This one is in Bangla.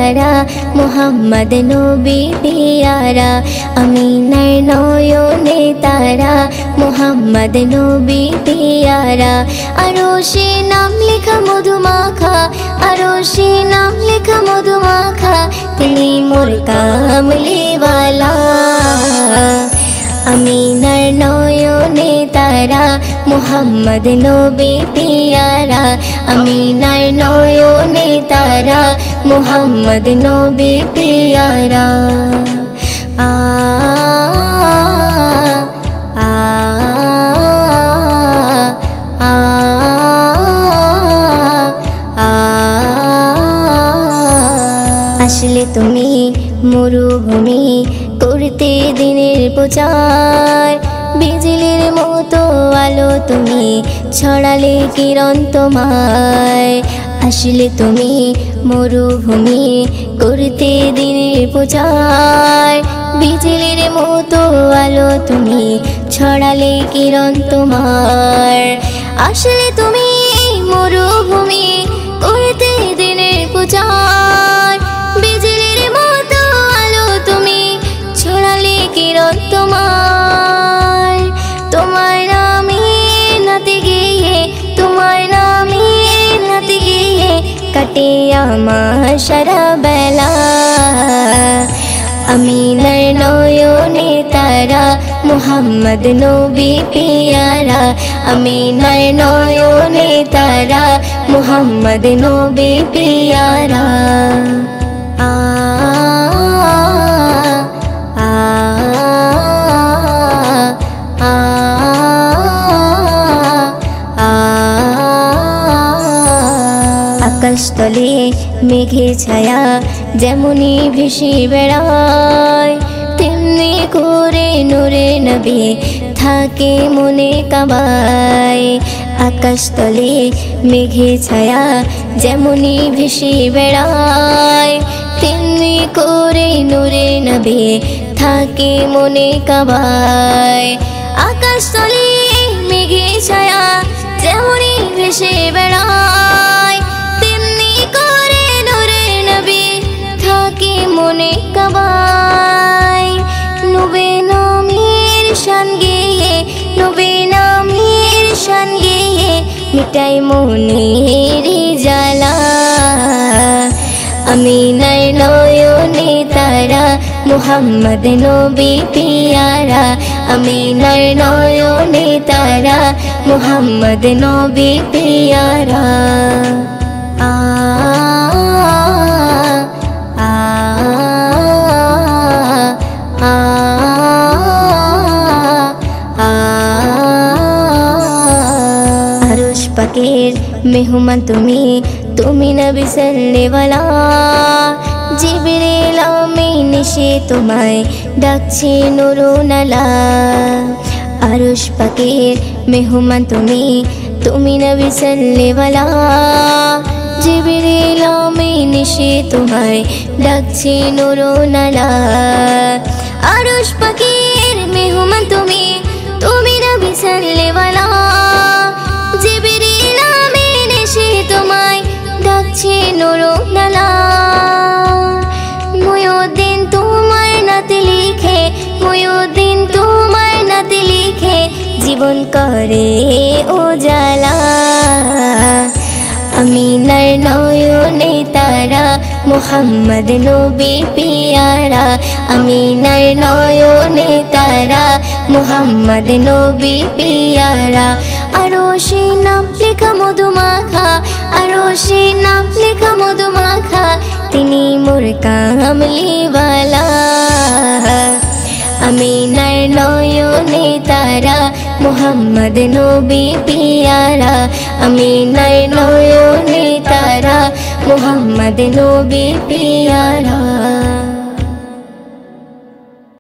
তারা মুহাম্মদ নবী পিয়ারা আমিনার নয়নে তারা মুহাম্মদ নবী পিয়ারা আরশে নাম লেখা মধুমাখা আরশে নাম লেখা মধুমাখা তিনি মোর কামলিওয়ালা আমিনার নয়নে তারা মুহাম্মদ নবী পিয়ারা আমিনার নয়নে তারা মুহাম্মদ নবী পিয়ারা আ আ আ আসলে তুমি মরুভূমি করতে দিনের প্রচার বিজলির মতো আলো তুমি ছড়ালে কিরণ তোমায় আসলে তুমি মরুভূমি করতে দিনের প্রচার বিজলির মতো আলো তুমি ছড়ালে কিরণ তোমার আসলে তুমি মরুভূমি করতে দিনের প্রচার বিজলির মতো আলো তুমি ছড়ালে কিরণ তোমার তোমার নামে নাতে গিয়ে তোমার নামে নাতে গিয়ে কাটে আমার সারা বেলা আমিনার নয়নে তারা মুহাম্মদ নবী পিয়ারা আমিনার নয়নে তারা মুহাম্মদ নবী পিয়ারা আ আ আ আকাশতলে মেঘের ছায়া যেমনি ভেসে বেড়ায় তেমনি করে নূরে নবী থাকে মনে কাবায় আকাশতলে মেঘের ছায়া যেমনি ভেসে বেড়ায় তেমনি করে নূরে নবী থাকে মনে কাবায় আকাশতলে মেঘের ছায়া যেমনি ভেসে বেড়ায় তেমনি করে নূরে নবী থাকে মনে কাবায় নবী নামের শান গেয়ে নবী নামের শান গেয়ে মিটাই মনের জ্বালা আমিনার নয়নে তারা মুহাম্মদ নবী পিয়ারা আমিনার নয়নে তারা মুহাম্মদ নবী পিয়ারা আ আ আ আরশ পাকের মেহমান তুমি তুমি নবী সাল্লেওয়ালা জিবরিল আমিন এসে তোমায় ডাকছে নুরুনালা আরশ পাকের মেহমান তুমি তুমি নবী সাল্লেওয়ালা জিবরিল আমিন এসে তোমায় ডাকছে নুরুনালা আরশ পাকের মেহমান তুমি তুমি নবী সাল্লেওয়ালা জিবরিল আমিন এসে তোমায় ডাকছে নুরুনালা মুয়ুদ্দিন তোমার নাতে লিখে মুয়ুদ্দিন তোমার নাতে লিখে জীবন করে উজালা আমিনার নয়নে তারা মুহাম্মদ নবী পিয়ারা আমিনার নয়নে তারা মুহাম্মদ নবী পিয়ারা আরশে নাম লেখা মধুমাখা আরশে নাম লেখা মধুমাখা তিনি মোর কামলিওয়ালা আমিনার নয়নে তারা মুহাম্মদ নবী পিয়ারা আমিনার নয়নে তারা মুহাম্মদ নবী পিয়ারা।